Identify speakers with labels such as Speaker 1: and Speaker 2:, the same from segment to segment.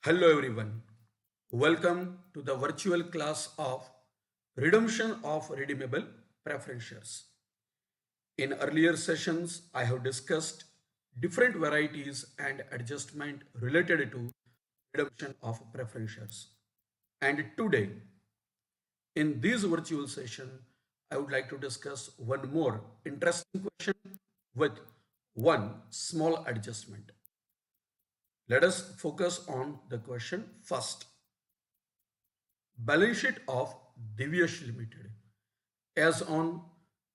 Speaker 1: Hello everyone. Welcome to the virtual class of redemption of redeemable preference shares. In earlier sessions, I have discussed different varieties and adjustment related to redemption of preference shares. And today, in this virtual session, I would like to discuss one more interesting question with one small adjustment. Let us focus on the question first. Balance sheet of Divyash Limited as on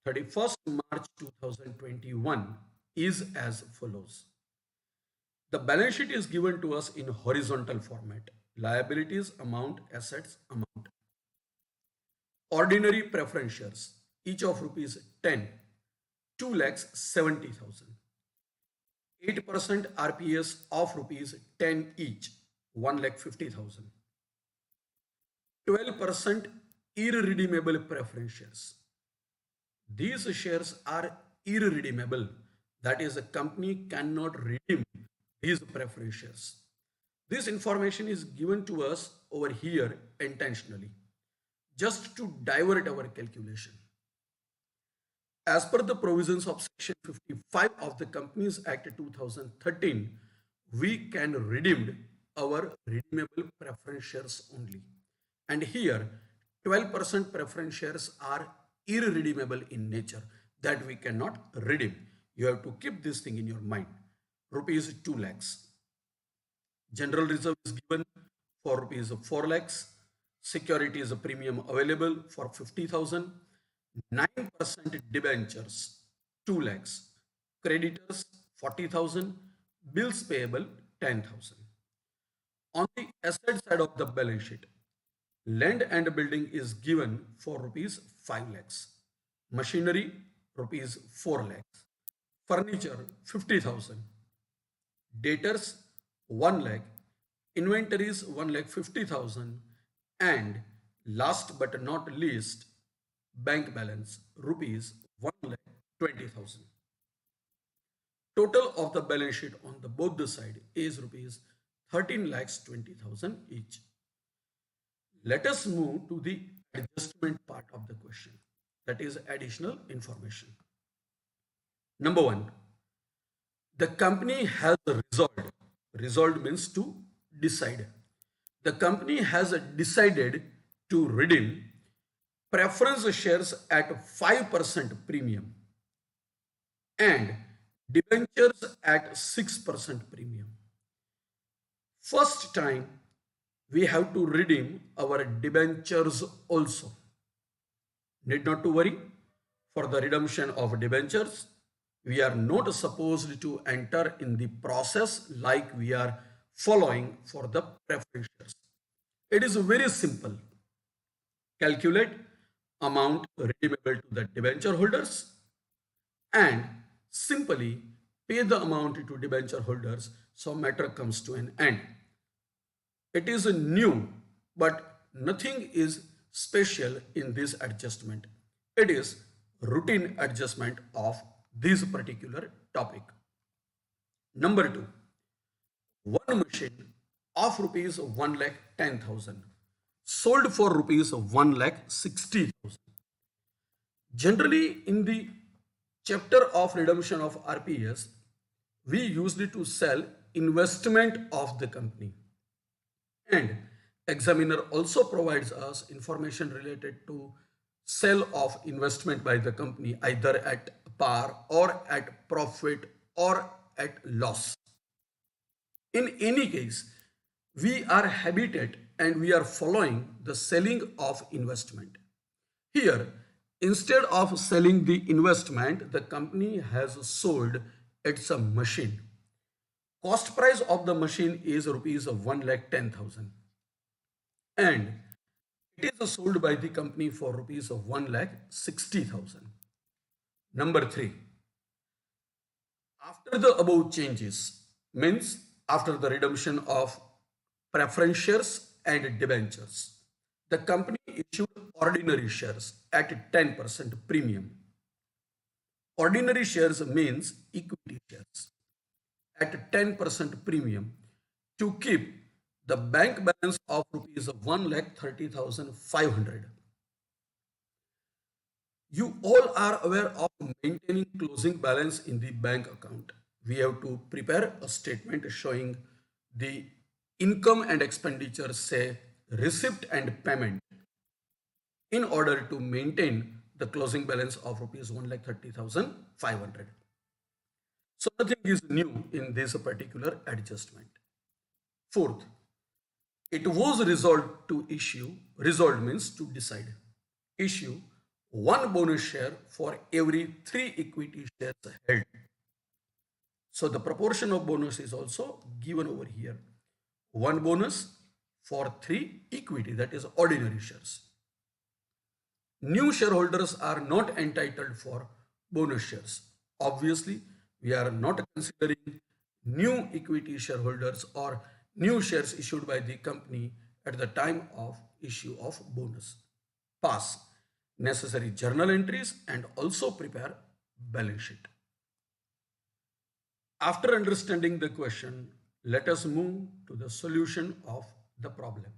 Speaker 1: 31st March 2021 is as follows. The balance sheet is given to us in horizontal format. Liabilities amount, assets amount. Ordinary preference shares, each of rupees 10, 2 lakhs 70,000. 8% RPS of rupees 10 each, 1 lakh 50,000. 12% irredeemable preference shares. These shares are irredeemable. That is, a company cannot redeem these preference shares. This information is given to us over here intentionally, just to divert our calculation. As per the provisions of Section 55 of the Companies Act 2013, we can redeem our redeemable preference shares only. And here, 12% preference shares are irredeemable in nature that we cannot redeem. You have to keep this thing in your mind. Rupees 2 lakhs. General reserve is given for rupees 4 lakhs. Security is a premium available for 50,000. 9% debentures 2 lakhs. Creditors 40,000. Bills payable 10,000. On the asset side of the balance sheet, land and building is given for rupees 5 lakhs. Machinery rupees 4 lakhs. Furniture 50,000. Debtors 1 lakh. Inventories 1 lakh 50,000. And last but not least, bank balance rupees 1 lakh 20,000. Total of the balance sheet on the both the side is rupees 13 lakhs 20,000 each. Let us move to the adjustment part of the question, that is additional information. Number one, the company has resolved. Resolved means to decide. The company has decided to redeem preference shares at 5% premium and debentures at 6% premium. First time we have to redeem our debentures also. Need not to worry, for the redemption of debentures, we are not supposed to enter in the process like we are following for the preference shares. It is very simple. Calculate amount redeemable to the debenture holders and simply pay the amount to debenture holders, so matter comes to an end. It is new, but nothing is special in this adjustment. It is routine adjustment of this particular topic. Number two, one machine of rupees 1 lakh 10,000 sold for rupees 1 lakh 60,000. Generally, in the chapter of redemption of RPS, we used to sell investment of the company. And examiner also provides us information related to sale of investment by the company either at par or at profit or at loss. In any case, we are habited and we are following the selling of investment. Here, instead of selling the investment, the company has sold its a machine. Cost price of the machine is rupees 1 lakh 10,000 and it is sold by the company for rupees 1 lakh 60,000. Number three, after the above changes, means after the redemption of preference shares and debentures, the company issued ordinary shares at 10% premium. Ordinary shares means equity shares at 10% premium to keep the bank balance of rupees 1,30,500. You all are aware of maintaining closing balance in the bank account. We have to prepare a statement showing the income and expenditure, say receipt and payment, in order to maintain the closing balance of rupees 1,30,500. So nothing is new in this particular adjustment. Fourth, it was resolved to issue, resolved means to decide, issue one bonus share for every 3 equity shares held. So the proportion of bonus is also given over here. One bonus for 3 equity, that is ordinary shares. New shareholders are not entitled for bonus shares. Obviously, we are not considering new equity shareholders or new shares issued by the company at the time of issue of bonus. Pass necessary journal entries and also prepare balance sheet. After understanding the question, let us move to the solution of the problem.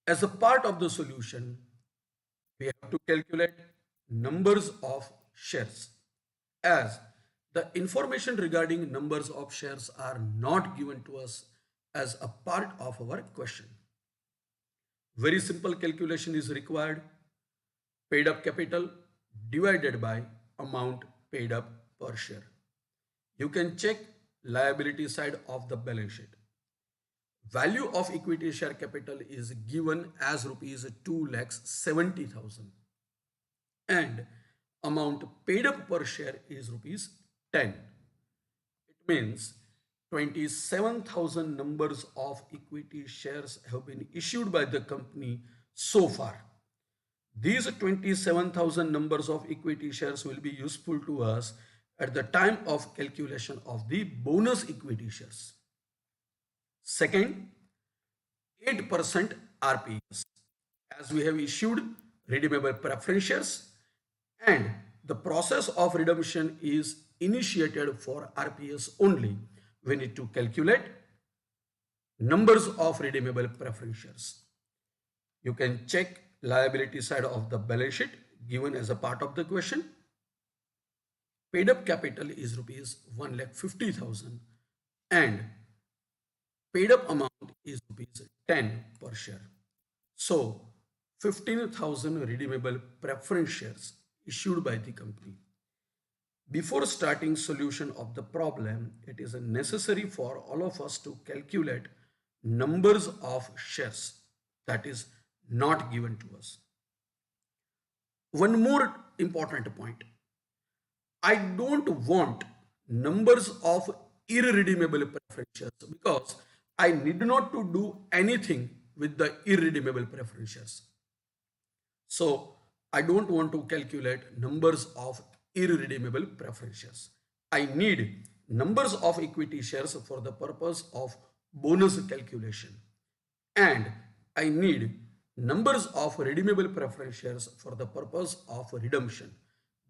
Speaker 1: As a part of the solution, we have to calculate numbers of shares, as the information regarding numbers of shares are not given to us as a part of our question. Very simple calculation is required. Paid up capital divided by amount paid up per share. You can check liability side of the balance sheet. Value of equity share capital is given as rupees 2,70,000 and amount paid up per share is rupees 10. It means 27,000 numbers of equity shares have been issued by the company so far. These 27,000 numbers of equity shares will be useful to us at the time of calculation of the bonus equity shares. Second, 8% RPS, as we have issued redeemable preference shares and the process of redemption is initiated for RPS only. We need to calculate numbers of redeemable preference shares. You can check liability side of the balance sheet given as a part of the question. Paid up capital is rupees 1,50,000 and paid up amount is rupees 10 per share. So 15,000 redeemable preference shares issued by the company. Before starting solution of the problem, it is necessary for all of us to calculate numbers of shares that is not given to us. One more important point. I don't want numbers of irredeemable preference shares because I need not to do anything with the irredeemable preference shares. So I don't want to calculate numbers of irredeemable preference shares. I need numbers of equity shares for the purpose of bonus calculation. And I need numbers of redeemable preference shares for the purpose of redemption.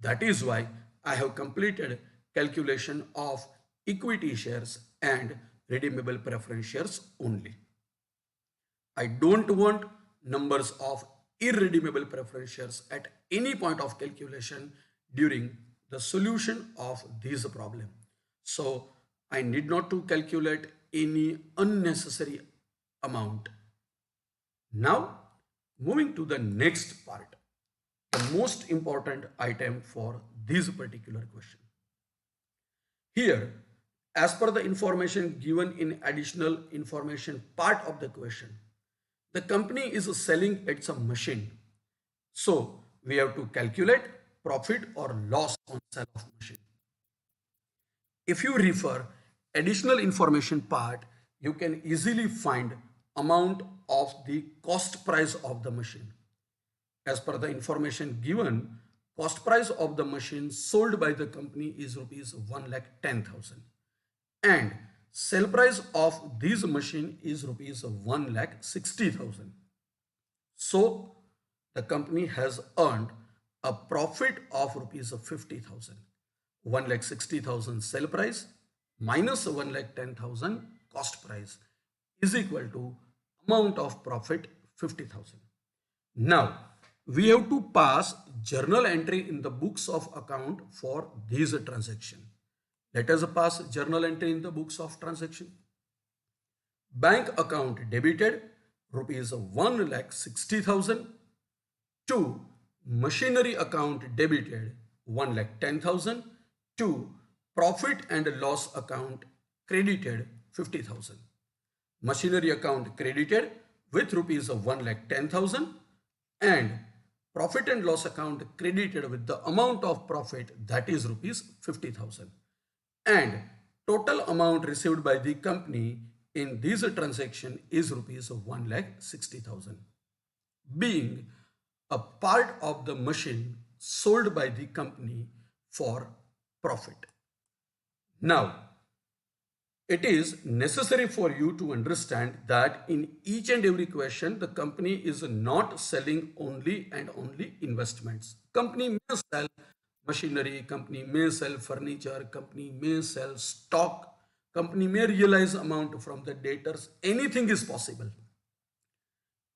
Speaker 1: That is why I have completed calculation of equity shares and redeemable preference shares only. I don't want numbers of irredeemable preference shares at any point of calculation during the solution of this problem. So I need not to calculate any unnecessary amount. Now moving to the next part, the most important item for this particular question. Here, as per the information given in additional information part of the question, the company is selling its machine. So we have to calculate profit or loss on sale of machine. If you refer additional information part, you can easily find amount of the cost price of the machine. As per the information given, cost price of the machine sold by the company is rupees 1,10,000 and sale price of this machine is rupees 1,60,000. So the company has earned a profit of rupees 50,000. 1,60,000 sale price minus 1,10,000 cost price is equal to amount of profit 50,000. Now, we have to pass journal entry in the books of account for these transaction. Let us pass journal entry in the books of transaction. Bank account debited rupees 1,60,000 to machinery account debited 1,10,000 to profit and loss account credited 50,000. Machinery account credited with rupees 1,10,000 and profit and loss account credited with the amount of profit, that is rupees 50,000, and total amount received by the company in this transaction is rupees 1,60,000, being a part of the machine sold by the company for profit. Now, it is necessary for you to understand that in each and every question, the company is not selling only and only investments. Company may sell machinery, company may sell furniture, company may sell stock, company may realize amount from the debtors. Anything is possible.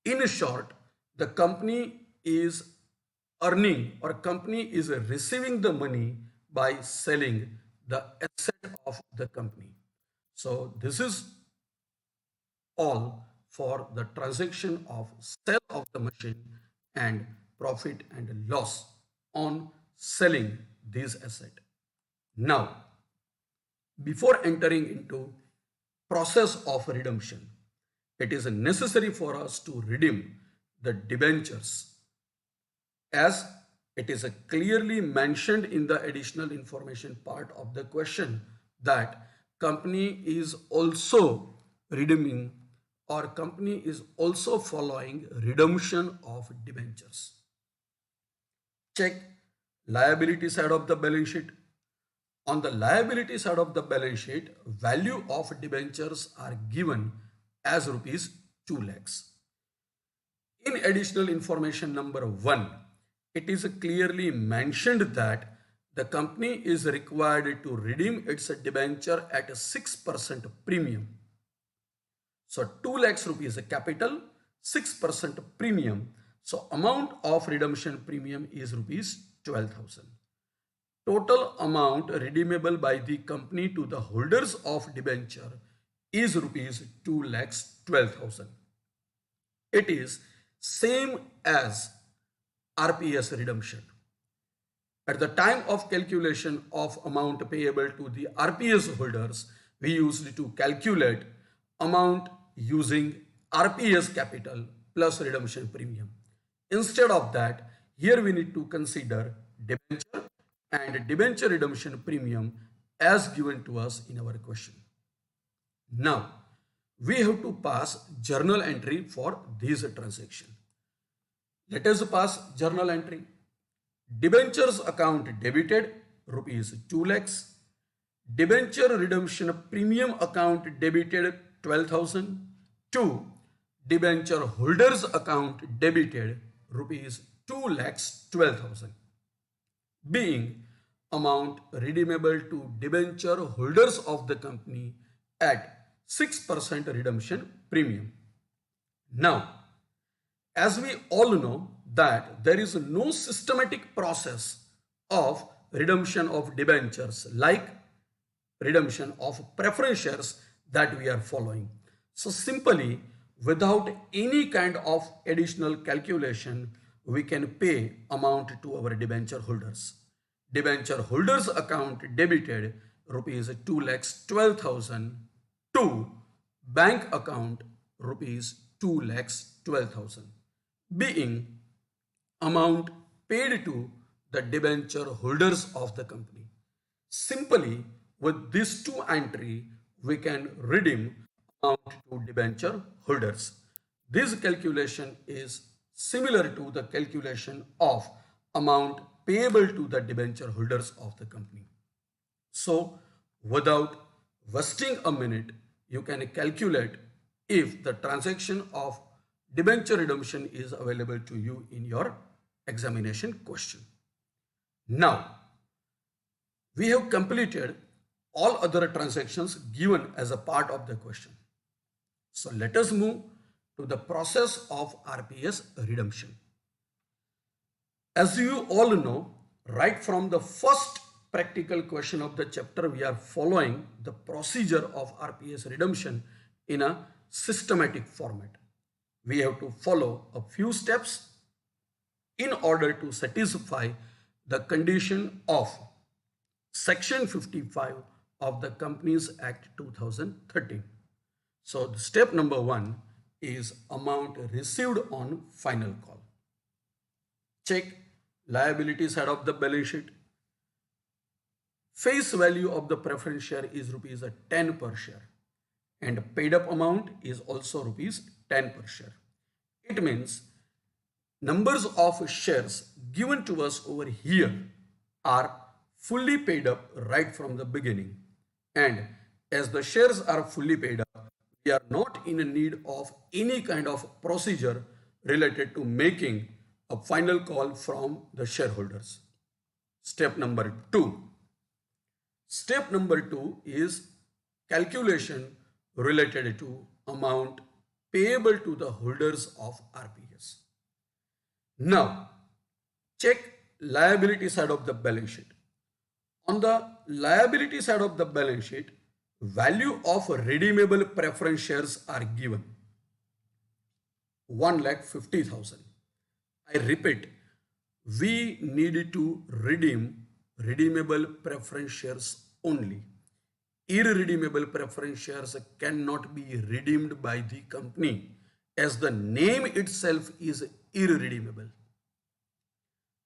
Speaker 1: In short, the company is earning or company is receiving the money by selling the asset of the company. So this is all for the transaction of sale of the machine and profit and loss on selling this asset. Now, before entering into process of redemption, it is necessary for us to redeem the debentures as it is clearly mentioned in the additional information part of the question that company is also redeeming or company is also following redemption of debentures. Check liability side of the balance sheet. On the liability side of the balance sheet, value of debentures are given as rupees 2 lakhs. In additional information number 1, it is clearly mentioned that the company is required to redeem its debenture at a 6% premium. So 2 lakhs rupees capital, 6% premium. So amount of redemption premium is rupees 12,000. Total amount redeemable by the company to the holders of debenture is rupees 2 lakhs 12,000. It is same as RPS redemption. At the time of calculation of amount payable to the RPS holders, we used to calculate amount using RPS capital plus redemption premium. Instead of that, here we need to consider debenture and debenture redemption premium as given to us in our question. Now, we have to pass journal entry for this transaction. Let us pass journal entry. Debentures account debited rupees 2 lakhs. Debenture redemption premium account debited 12,000. To debenture holders account debited rupees 2 lakhs 12,000. Being amount redeemable to debenture holders of the company at 6% redemption premium. Now, as we all know that there is no systematic process of redemption of debentures like redemption of preference shares that we are following. So simply without any kind of additional calculation, we can pay amount to our debenture holders. Debenture holders account debited rupees 2 lakhs 12,000 to bank account rupees 2 lakhs 12,000, being amount paid to the debenture holders of the company. Simply with these two entry, we can redeem amount to debenture holders. This calculation is similar to the calculation of amount payable to the debenture holders of the company. So without wasting a minute, you can calculate if the transaction of debenture redemption is available to you in your examination question. Now, we have completed all other transactions given as a part of the question. So let us move to the process of RPS redemption. As you all know, right from the first practical question of the chapter, we are following the procedure of RPS redemption in a systematic format. We have to follow a few steps in order to satisfy the condition of Section 55 of the Companies Act 2013. So the step number 1 is amount received on final call. Check liability side of the balance sheet. Face value of the preference share is rupees 10 per share and paid up amount is also rupees 10 per share. It means numbers of shares given to us over here are fully paid up right from the beginning, and as the shares are fully paid up, we are not in need of any kind of procedure related to making a final call from the shareholders. Step number 2. Step number 2 is calculation related to amount payable to the holders of RPS. Now, check liability side of the balance sheet. On the liability side of the balance sheet, value of redeemable preference shares are given 1,50,000. I repeat, we need to redeem redeemable preference shares only. Irredeemable preference shares cannot be redeemed by the company as the name itself is irredeemable.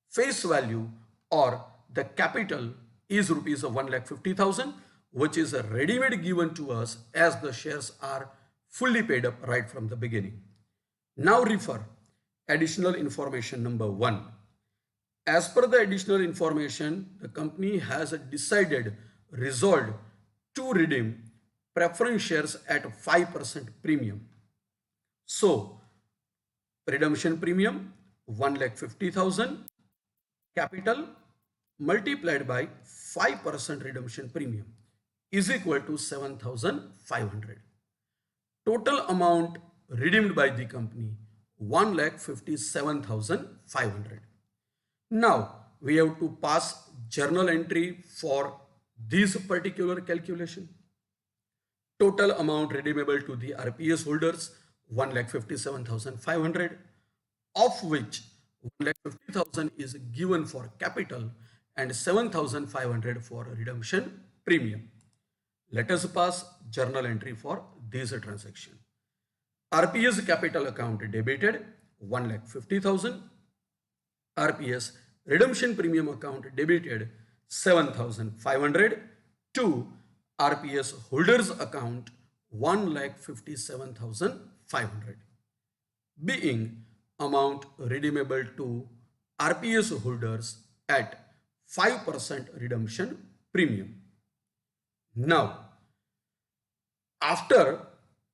Speaker 1: Face value or the capital is rupees 1,50,000, which is ready-made given to us as the shares are fully paid up right from the beginning. Now refer additional information number 1. As per the additional information, the company has resolved to redeem preference shares at 5% premium. So, redemption premium 1,50,000 capital multiplied by 5% redemption premium is equal to 7,500. Total amount redeemed by the company 1,57,500. Now we have to pass journal entry for this particular calculation. Total amount redeemable to the RPS holders 1,57,500, of which 1,50,000 is given for capital and 7,500 for redemption premium. Let us pass journal entry for this transaction. RPS capital account debited 1,50,000. RPS redemption premium account debited 7,500 to RPS holders account 1,57,500, being amount redeemable to RPS holders at 5% redemption premium. Now, after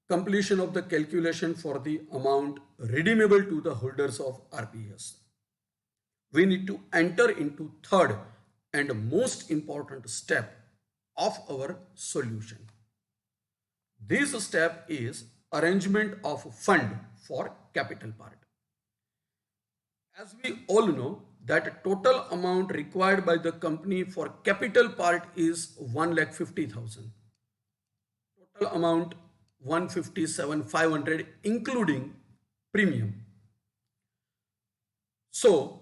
Speaker 1: completion of the calculation for the amount redeemable to the holders of RPS, we need to enter into third and most important step of our solution. This step is arrangement of fund for capital part. As we all know that total amount required by the company for capital part is 1,50,000. Total amount 157,500 including premium. So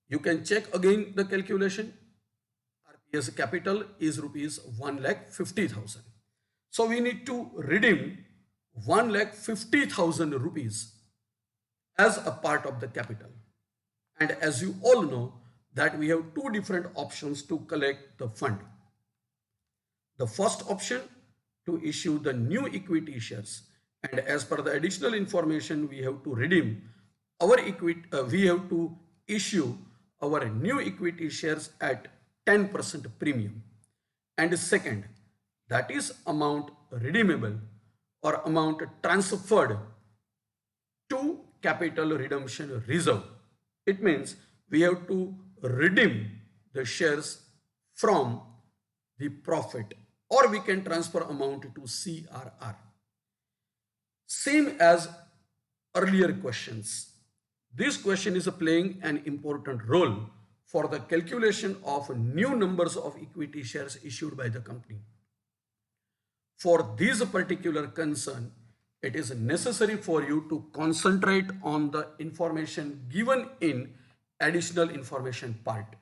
Speaker 1: you can check again the calculation. RPS capital is rupees 1,50,000. So we need to redeem 1,50,000 rupees as a part of the capital. And as you all know that we have two different options to collect the fund. The first option to issue the new equity shares, and as per the additional information we have to redeem our equity, we have to issue our new equity shares at 10% premium. And second, that is amount redeemable or amount transferred to capital redemption reserve. It means we have to redeem the shares from the profit or we can transfer amount to CRR. Same as earlier questions. This question is playing an important role for the calculation of new numbers of equity shares issued by the company. For this particular concern, it is necessary for you to concentrate on the information given in additional information part.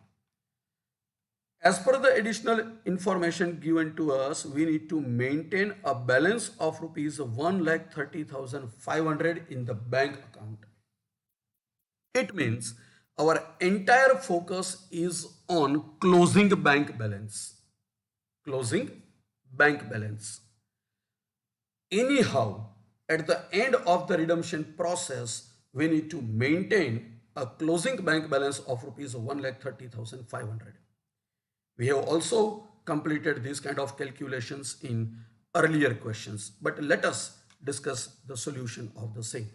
Speaker 1: As per the additional information given to us, we need to maintain a balance of rupees 1,30,500 in the bank account. It means our entire focus is on closing bank balance. Closing bank balance. Anyhow, at the end of the redemption process, we need to maintain a closing bank balance of rupees 1,30,500. We have also completed these kind of calculations in earlier questions, but let us discuss the solution of the same.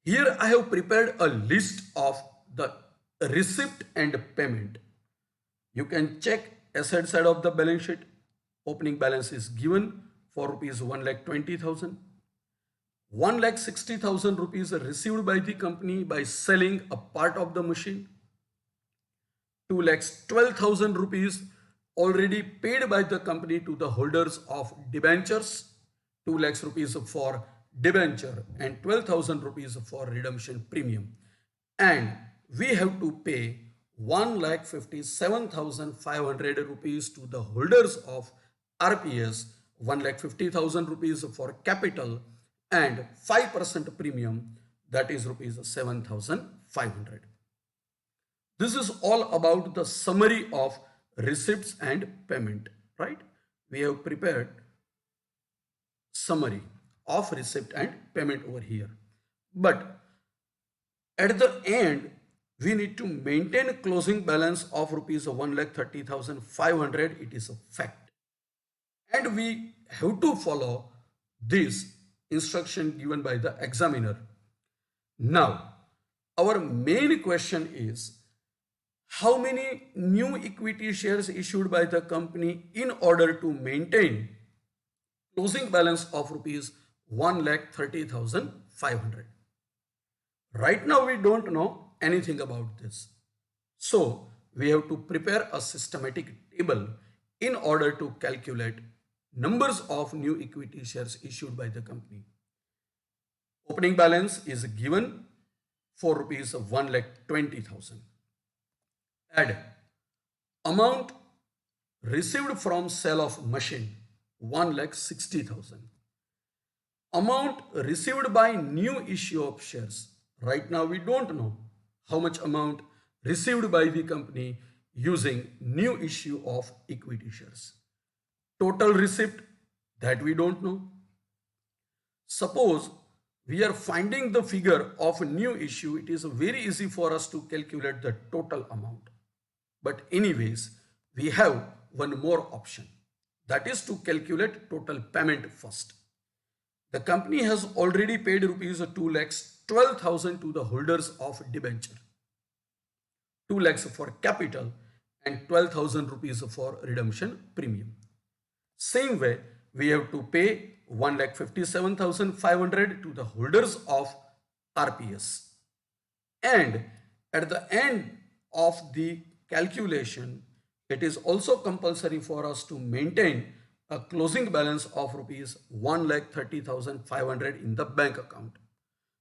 Speaker 1: Here I have prepared a list of the receipt and payment. You can check asset side of the balance sheet. Opening balance is given for rupees 1,20,000. 1,60,000 rupees received by the company by selling a part of the machine. 2,12,000 rupees already paid by the company to the holders of debentures. 2 lakhs rupees for debenture and 12,000 rupees for redemption premium. And we have to pay 1,57,500 rupees to the holders of RPS, 1,50,000 rupees for capital and 5% premium, that is rupees 7,500. This is all about the summary of receipts and payment, right? We have prepared summary of receipt and payment over here. But at the end, we need to maintain a closing balance of rupees 1,30,500. It is a fact. And we have to follow this instruction given by the examiner. Now, our main question is, how many new equity shares issued by the company in order to maintain closing balance of rupees 1,30,500? Right now we don't know anything about this. So we have to prepare a systematic table in order to calculate numbers of new equity shares issued by the company. Opening balance is given for rupees 1,20,000. Add amount received from sale of machine 1,60,000. Amount received by new issue of shares. Right now we don't know how much amount received by the company using new issue of equity shares. Total receipt, that we don't know. Suppose we are finding the figure of a new issue, it is very easy for us to calculate the total amount. But anyways, we have one more option, that is to calculate total payment first. The company has already paid rupees 2,12,000 to the holders of debenture, 2 lakhs for capital and 12,000 rupees for redemption premium. Same way, we have to pay 1,57,500 to the holders of RPS. And at the end of the calculation, it is also compulsory for us to maintain a closing balance of rupees 1,30,500 in the bank account.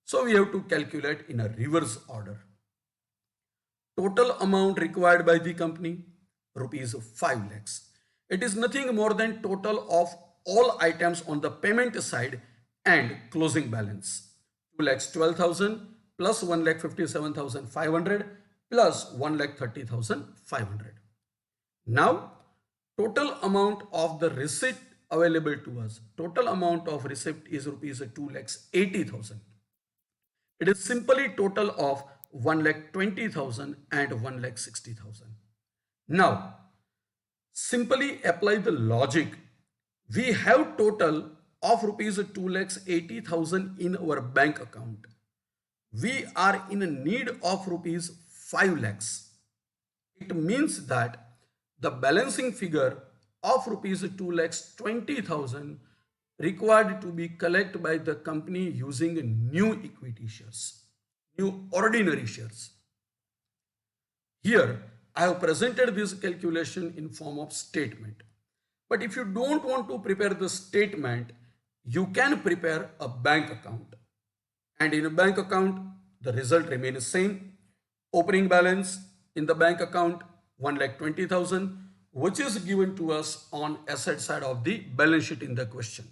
Speaker 1: So we have to calculate in a reverse order. Total amount required by the company, rupees 5 lakhs. It is nothing more than total of all items on the payment side and closing balance. 2,12,000 plus 1,57,500 plus 1,30,500. Now, total amount of the receipt available to us. Total amount of receipt is rupees 2,80,000. It is simply total of 1,20,000 and 1,60,000. Now, simply apply the logic. We have total of rupees 2,80,000 in our bank account. We are in need of rupees 5 lakhs. It means that the balancing figure of rupees 2,20,000 required to be collected by the company using new equity shares, new ordinary shares. Here, I have presented this calculation in form of statement. But if you don't want to prepare the statement, you can prepare a bank account. And in a bank account, the result remains same. Opening balance in the bank account 1,20,000, which is given to us on asset side of the balance sheet in the question.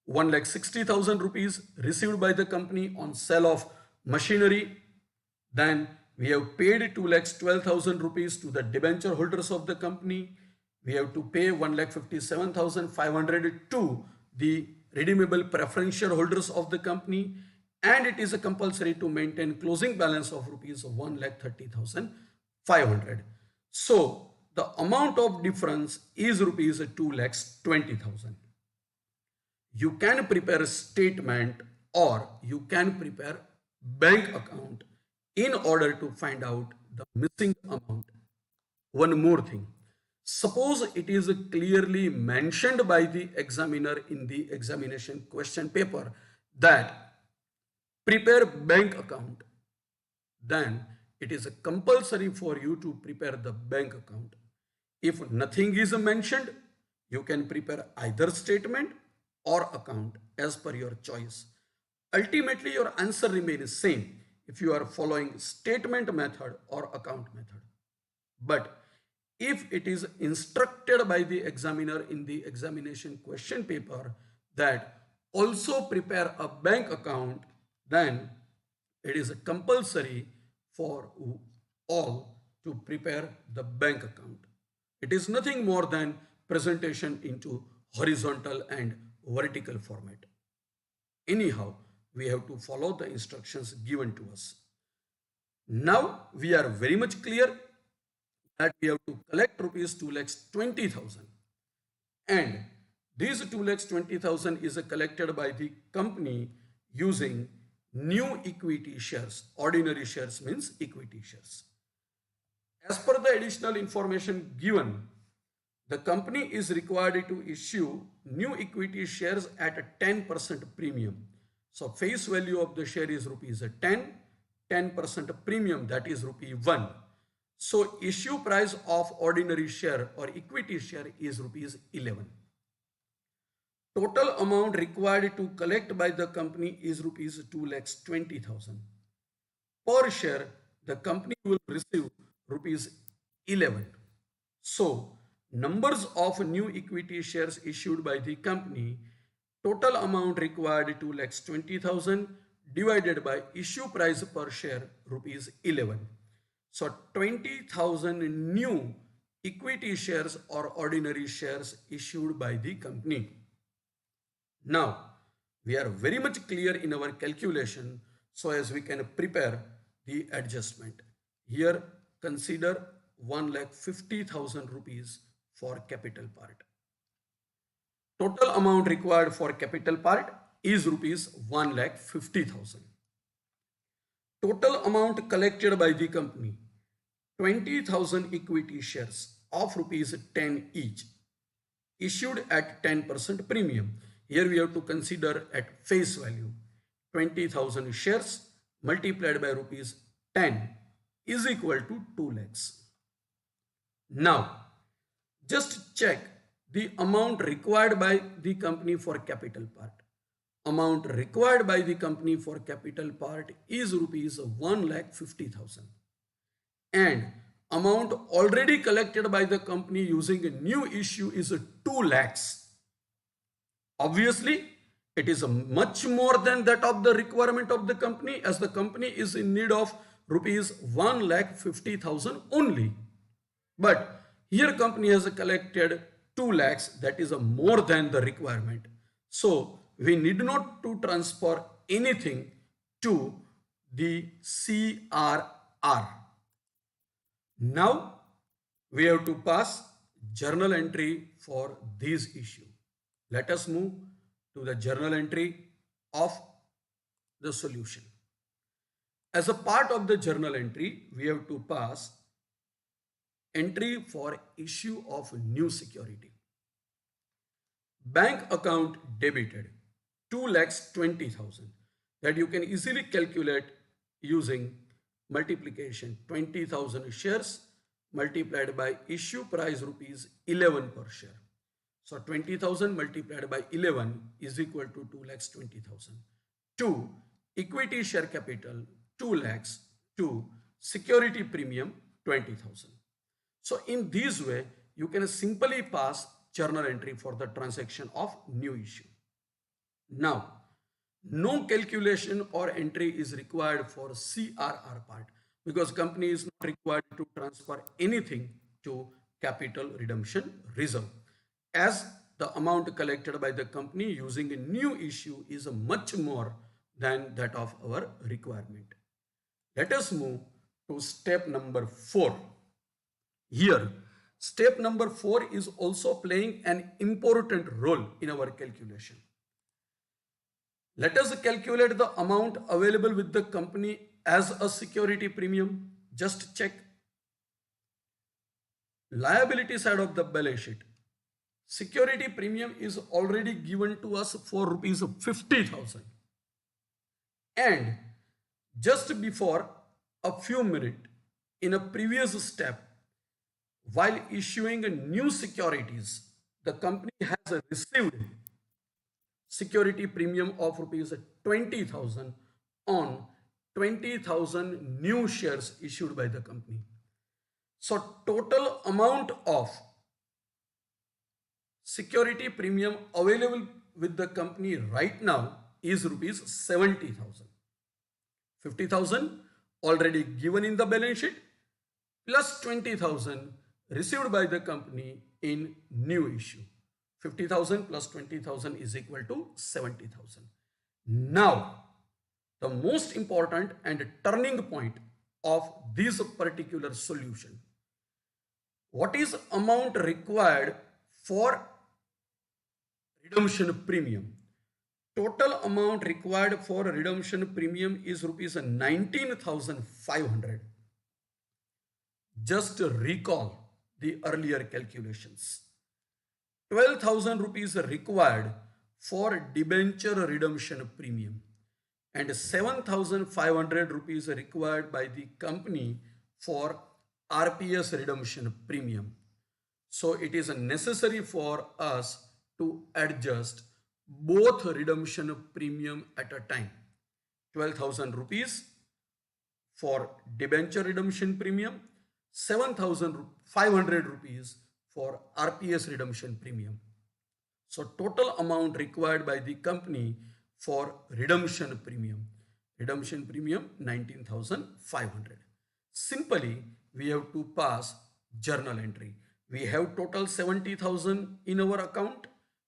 Speaker 1: 1,60,000 rupees received by the company on sale of machinery. Then we have paid 2,12,000 rupees to the debenture holders of the company. We have to pay 1,57,500 to the redeemable preference shareholders of the company, and it is a compulsory to maintain closing balance of rupees 1,30,500. So the amount of difference is rupees 2,20,000. You can prepare a statement or you can prepare bank account in order to find out the missing amount. One more thing. Suppose it is clearly mentioned by the examiner in the examination question paper that prepare bank account, then it is compulsory for you to prepare the bank account. If nothing is mentioned, you can prepare either statement or account as per your choice. Ultimately, your answer remains same if you are following statement method or account method. But if it is instructed by the examiner in the examination question paper that also prepare a bank account, then it is compulsory for all to prepare the bank account. It is nothing more than presentation into horizontal and vertical format. Anyhow, we have to follow the instructions given to us. Now we are very much clear that we have to collect rupees 2,20,000, and these 2,20,000 is collected by the company using new equity shares. Ordinary shares means equity shares. As per the additional information given, the company is required to issue new equity shares at a 10% premium. So face value of the share is rupees 10, 10% premium, that is rupee 1. So issue price of ordinary share or equity share is rupees 11. Total amount required to collect by the company is rupees 2,20,000. Per share, the company will receive rupees 11. So numbers of new equity shares issued by the company, total amount required 2,20,000 divided by issue price per share rupees 11. So 20,000 new equity shares or ordinary shares issued by the company. Now we are very much clear in our calculation, so as we can prepare the adjustment. Here consider 1,50,000 rupees for capital part. Total amount required for capital part is rupees 1,50,000. Total amount collected by the company, 20,000 equity shares of rupees 10 each, issued at 10% premium. Here we have to consider at face value. 20,000 shares multiplied by rupees 10 is equal to 2 lakhs. Now, just check the amount required by the company for capital part. Amount required by the company for capital part is rupees 1,50,000. And amount already collected by the company using a new issue is 2 lakhs. Obviously, it is much more than that of the requirement of the company, as the company is in need of rupees 1,50,000 only. But here company has collected 2 lakhs, that is more than the requirement. So we need not to transfer anything to the CRR. Now we have to pass journal entry for this issue. Let us move to the journal entry of the solution. As a part of the journal entry, we have to pass entry for issue of new security. Bank account debited 2,20,000, that you can easily calculate using multiplication. 20,000 shares multiplied by issue price rupees 11 per share. So 20,000 multiplied by 11 is equal to 2,20,000. 2. Equity share capital 2 lakhs. 2. Security premium 20,000. So in this way, you can simply pass journal entry for the transaction of new issue. Now, no calculation or entry is required for CRR part because company is not required to transfer anything to capital redemption reserve, as the amount collected by the company using a new issue is much more than that of our requirement. Let us move to step number 4. Here, step number 4 is also playing an important role in our calculation. Let us calculate the amount available with the company as a security premium. Just check. Liability side of the balance sheet. Security premium is already given to us for rupees 50,000. And just before a few minutes in a previous step, while issuing new securities, the company has received security premium of rupees 20,000 on 20,000 new shares issued by the company. So total amount of security premium available with the company right now is rupees 70,000. 50,000 already given in the balance sheet plus 20,000 received by the company in new issue. 50,000 plus 20,000 is equal to 70,000. Now, the most important and turning point of this particular solution. What is amount required for redemption premium? Total amount required for redemption premium is rupees 19,500. Just recall the earlier calculations. 12,000 rupees required for debenture redemption premium and 7,500 rupees required by the company for RPS redemption premium. So it is necessary for us to adjust both redemption premium at a time. 12,000 rupees for debenture redemption premium, 7,500 rupees for RPS redemption premium. So total amount required by the company for redemption premium 19,500. Simply we have to pass journal entry. We have total 70,000 in our account.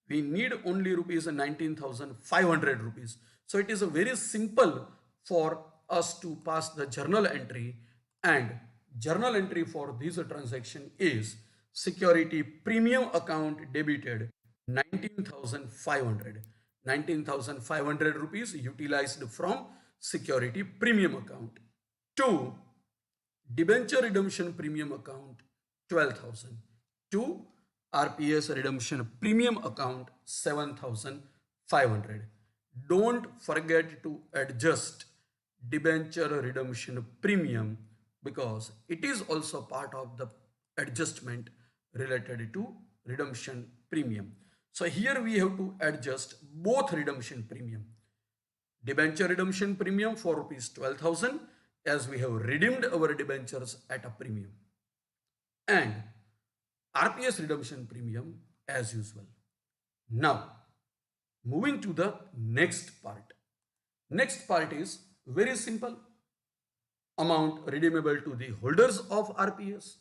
Speaker 1: We need only rupees 19,500 rupees. So it is a very simple for us to pass the journal entry, and journal entry for this transaction is security premium account debited 19,500. 19,500 rupees utilized from security premium account. 2. Debenture redemption premium account 12,000. 2. RPS redemption premium account 7,500. Don't forget to adjust debenture redemption premium because it is also part of the adjustment related to redemption premium. So here we have to adjust both redemption premium. Debenture redemption premium for rupees 12,000 as we have redeemed our debentures at a premium, and RPS redemption premium as usual. Now, moving to the next part. Next part is very simple. Amount redeemable to the holders of RPS.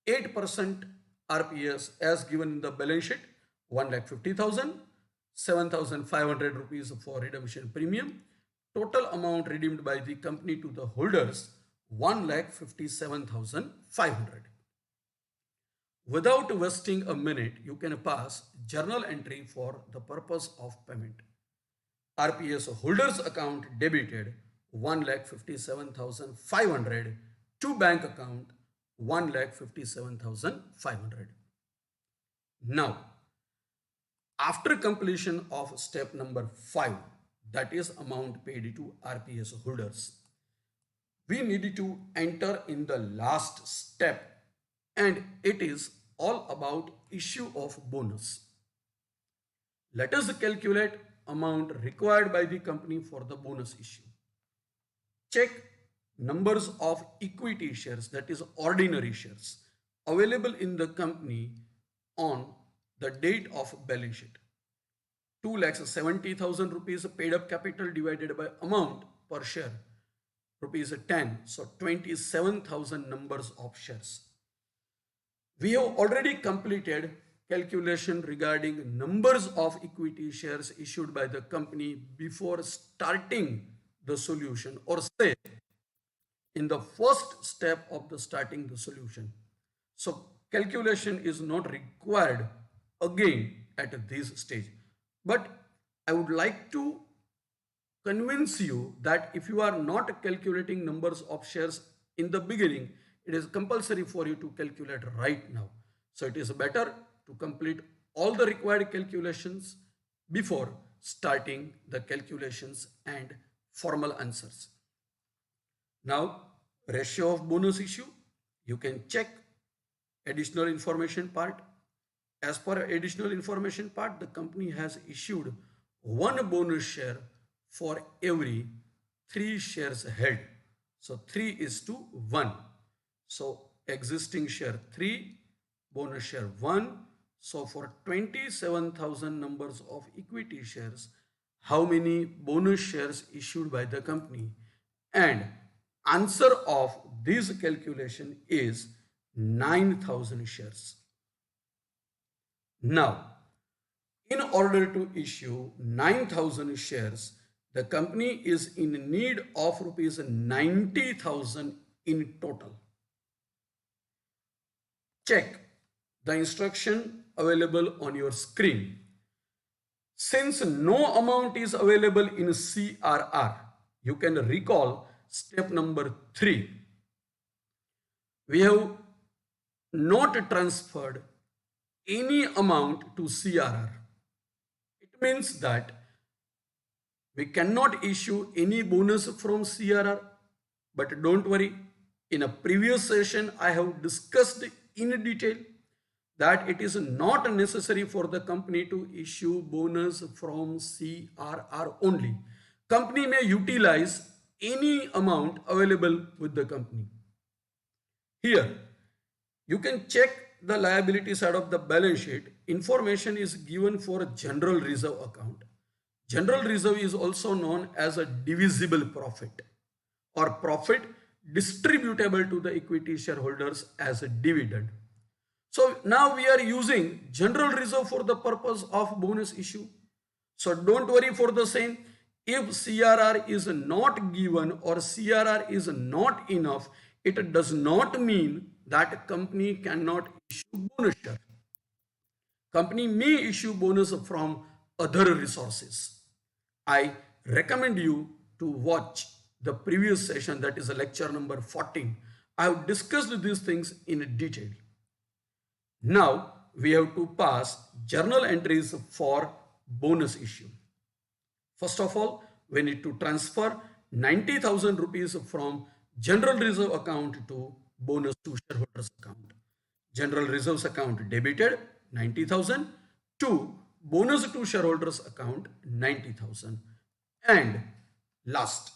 Speaker 1: 8% RPS as given in the balance sheet, 1,50,000, 7,500 rupees for redemption premium. Total amount redeemed by the company to the holders, 1,57,500. Without wasting a minute, you can pass journal entry for the purpose of payment. RPS holders account debited 1,57,500 to bank account 1,57,500. Now, after completion of step number 5, that is amount paid to RPS holders, we need to enter in the last step, and it is all about issue of bonus. Let us calculate amount required by the company for the bonus issue. Check numbers of equity shares, that is ordinary shares, available in the company on the date of balance sheet. 2,70,000 rupees paid up capital divided by amount per share, rupees 10. So 27,000 numbers of shares. We have already completed calculation regarding numbers of equity shares issued by the company before starting the solution, or say in the first step of the starting the solution. So calculation is not required again at this stage. But I would like to convince you that if you are not calculating numbers of shares in the beginning, it is compulsory for you to calculate right now. So it is better to complete all the required calculations before starting the calculations and formal answers. Now, ratio of bonus issue, you can check additional information part. As per additional information part, the company has issued one bonus share for every 3 shares held. So 3:1. So existing share 3, bonus share 1. So for 27,000 numbers of equity shares, how many bonus shares issued by the company? And answer of this calculation is 9,000 shares. Now, in order to issue 9,000 shares, the company is in need of rupees 90,000 in total. Check the instruction available on your screen. Since no amount is available in CRR, you can recall step number 3. We have not transferred any amount to CRR. It means that we cannot issue any bonus from CRR. But don't worry, in a previous session I have discussed in detail that it is not necessary for the company to issue bonus from CRR only. Company may utilize any amount available with the company. Here, you can check the liability side of the balance sheet. Information is given for general reserve account. General reserve is also known as a divisible profit or profit distributable to the equity shareholders as a dividend. So now we are using general reserve for the purpose of bonus issue. So don't worry for the same. If CRR is not given or CRR is not enough, it does not mean that company cannot issue bonus share. Company may issue bonus from other resources. I recommend you to watch the previous session, that is lecture number 14. I have discussed these things in detail. Now we have to pass journal entries for bonus issue. First of all, we need to transfer 90,000 rupees from general reserve account to bonus to shareholders account. General reserves account debited 90,000 to bonus to shareholders account 90,000. And last,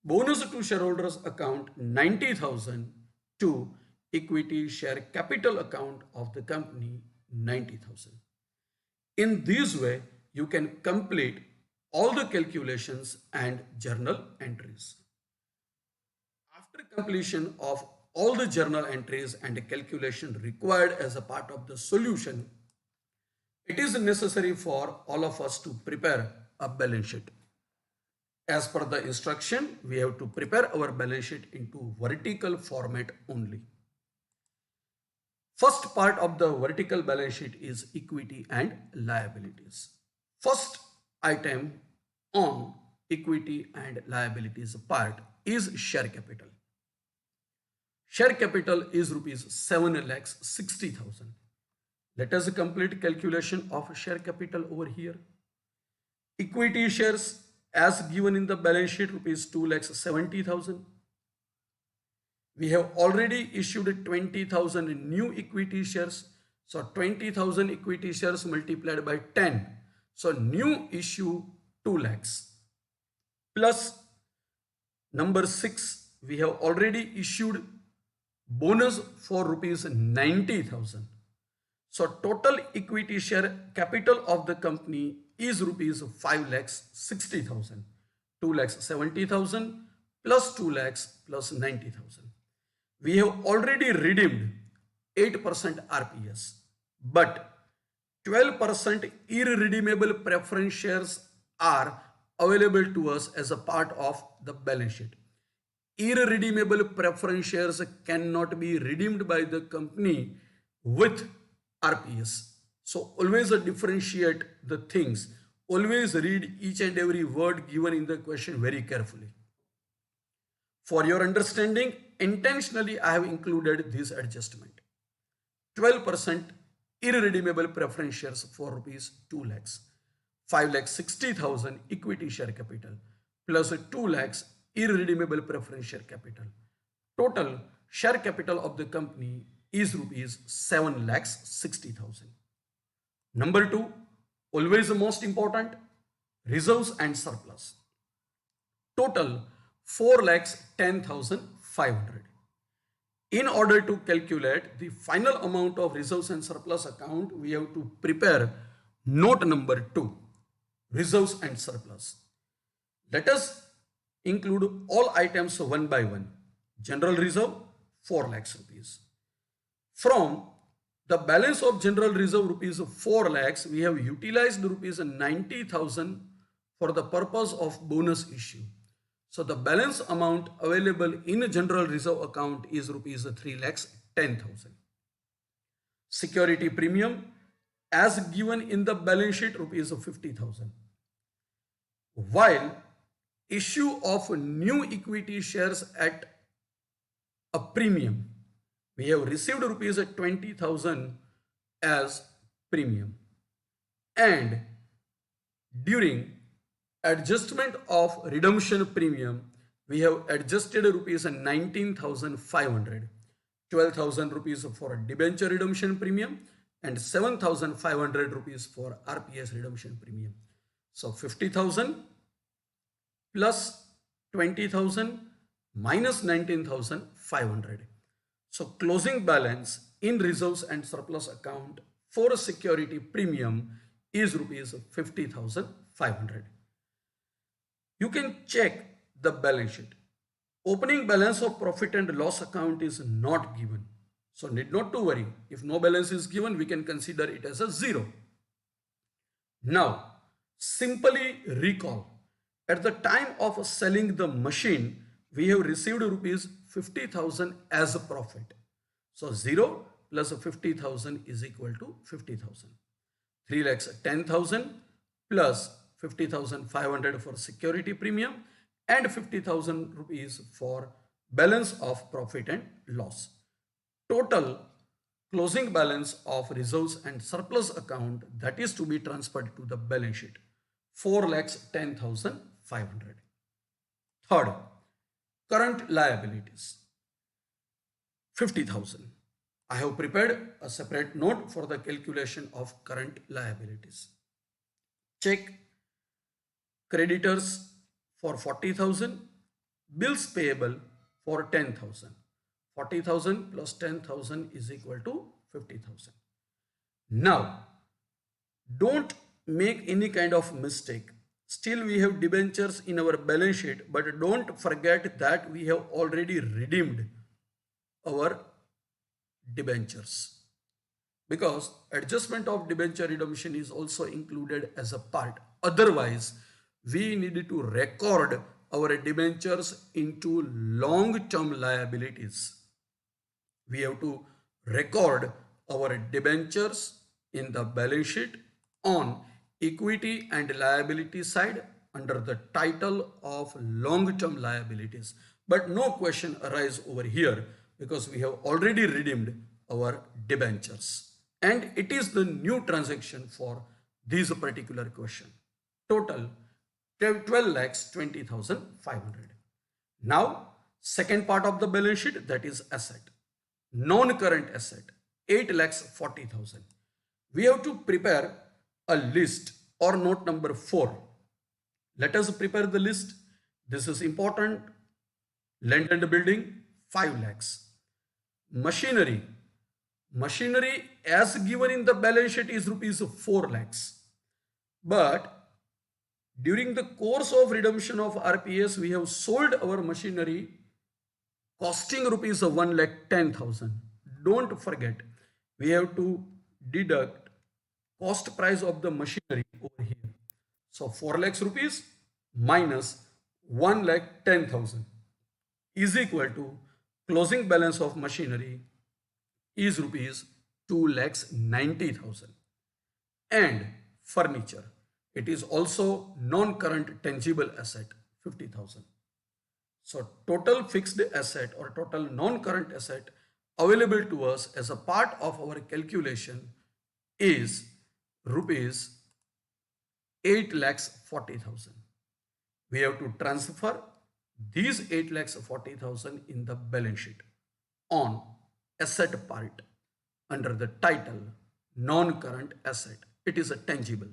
Speaker 1: bonus to shareholders account 90,000 to equity share capital account of the company 90,000. In this way, you can complete all the calculations and journal entries. After completion of all the journal entries and calculation required as a part of the solution, it is necessary for all of us to prepare a balance sheet. As per the instruction, we have to prepare our balance sheet into vertical format only. First part of the vertical balance sheet is equity and liabilities. First item on equity and liabilities part is share capital. Share capital is rupees 7,60,000. Let us complete calculation of share capital over here. Equity shares as given in the balance sheet rupees 2,70,000. We have already issued 20,000 new equity shares. So 20,000 equity shares multiplied by 10. So new issue 2 lakhs. Plus number 6, we have already issued bonus for rupees 90,000. So total equity share capital of the company is rupees 5,60,000. 2,70,000 plus 2 lakhs plus 90,000. We have already redeemed 8% RPS, but 12% irredeemable preference shares are available to us as a part of the balance sheet. Irredeemable preference shares cannot be redeemed by the company with RPS. So always differentiate the things. Always read each and every word given in the question very carefully. For your understanding, intentionally I have included this adjustment. 12% irredeemable preference shares for rupees 2 lakhs. 5,60,000 equity share capital plus 2 lakhs irredeemable preference share capital. Total share capital of the company is rupees 7,60,000. Number 2, always the most important, reserves and surplus. Total 4,10,500. In order to calculate the final amount of reserves and surplus account, we have to prepare note number 2, reserves and surplus. Let us include all items one by one. General reserve 4 lakhs rupees. From the balance of general reserve rupees 4 lakhs, we have utilized rupees 90,000 for the purpose of bonus issue. So the balance amount available in general reserve account is rupees 3,10,000. Security premium as given in the balance sheet rupees 50,000. While issue of new equity shares at a premium, we have received rupees 20,000 as premium, and during adjustment of redemption premium, we have adjusted rupees 19,500, 12,000 rupees for debenture redemption premium and 7,500 rupees for RPS redemption premium. So 50,000 plus 20,000 minus 19,500. So closing balance in reserves and surplus account for security premium is rupees 50,500. You can check the balance sheet. Opening balance of profit and loss account is not given. So need not to worry. If no balance is given, we can consider it as a 0. Now, simply recall. At the time of selling the machine, we have received rupees 50,000 as a profit. So 0 plus 50,000 is equal to 50,000. 3,10,000 plus 50,500 for security premium and 50,000 rupees for balance of profit and loss. Total closing balance of reserves and surplus account that is to be transferred to the balance sheet, 4,10,500. Third, current liabilities, 50,000. I have prepared a separate note for the calculation of current liabilities. Check creditors for 40,000, bills payable for 10,000. 40,000 plus 10,000 is equal to 50,000. Now, don't make any kind of mistake. Still we have debentures in our balance sheet, but don't forget that we have already redeemed our debentures, because adjustment of debenture redemption is also included as a part. Otherwise, we need to record our debentures into long-term liabilities. We have to record our debentures in the balance sheet on equity and liability side under the title of long-term liabilities. But no question arise over here. because we have already redeemed our debentures. And it is the new transaction for this particular question. Total 12,20,500. Now, second part of the balance sheet, that is asset. Non-current asset, 8,40,000. We have to prepare a list or note number 4. Let us prepare the list. This is important. Land and building, 5 lakhs. Machinery. Machinery as given in the balance sheet is rupees 4 lakhs. But during the course of redemption of RPS, we have sold our machinery costing rupees 1,10,000. Don't forget, we have to deduct cost price of the machinery over here. So 4 lakhs rupees minus 1,10,000 is equal to closing balance of machinery is rupees 2,90,000. And furniture, it is also non-current tangible asset, 50,000. So total fixed asset or total non-current asset available to us as a part of our calculation is rupees 8,40,000. We have to transfer these 8,40,000 in the balance sheet on asset part under the title non-current asset. It is a tangible.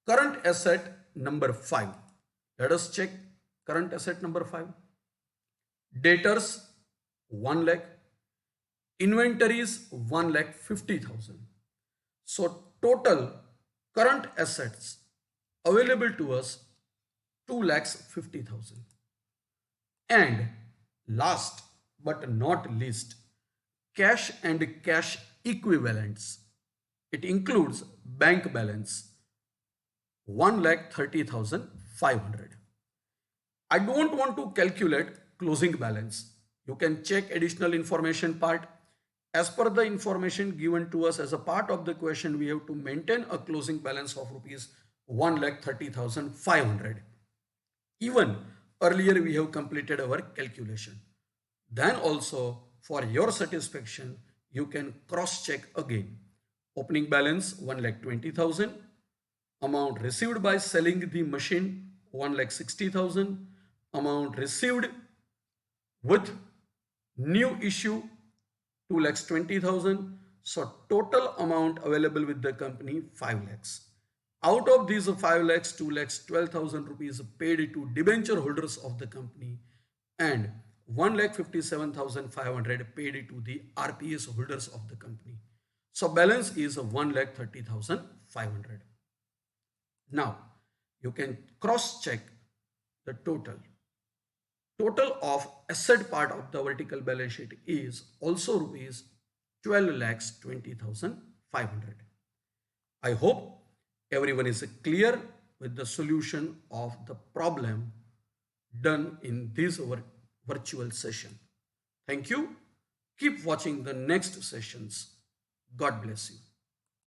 Speaker 1: Current asset number 5. Let us check current asset number 5. Debtors 1 lakh. Inventories 1,50,000. So total current assets available to us 2,50,000. And last but not least, cash and cash equivalents. It includes bank balance 1,30,500. I don't want to calculate closing balance. You can check additional information part. As per the information given to us as a part of the question, we have to maintain a closing balance of rupees 1,30,500. Even earlier we have completed our calculation. Then also for your satisfaction, you can cross check again. Opening balance 1,20,000. Amount received by selling the machine 1,60,000. Amount received with new issue 2,20,000. So total amount available with the company 5 lakhs. Out of these 5 lakhs, 2,12,000 rupees paid to debenture holders of the company and 1,57,500 paid to the RPS holders of the company. So balance is 1,30,500. Now you can cross check the total. Total of asset part of the vertical balance sheet is also rupees 12,20,500. I hope everyone is clear with the solution of the problem done in this virtual session. Thank you. Keep watching the next sessions. God bless you.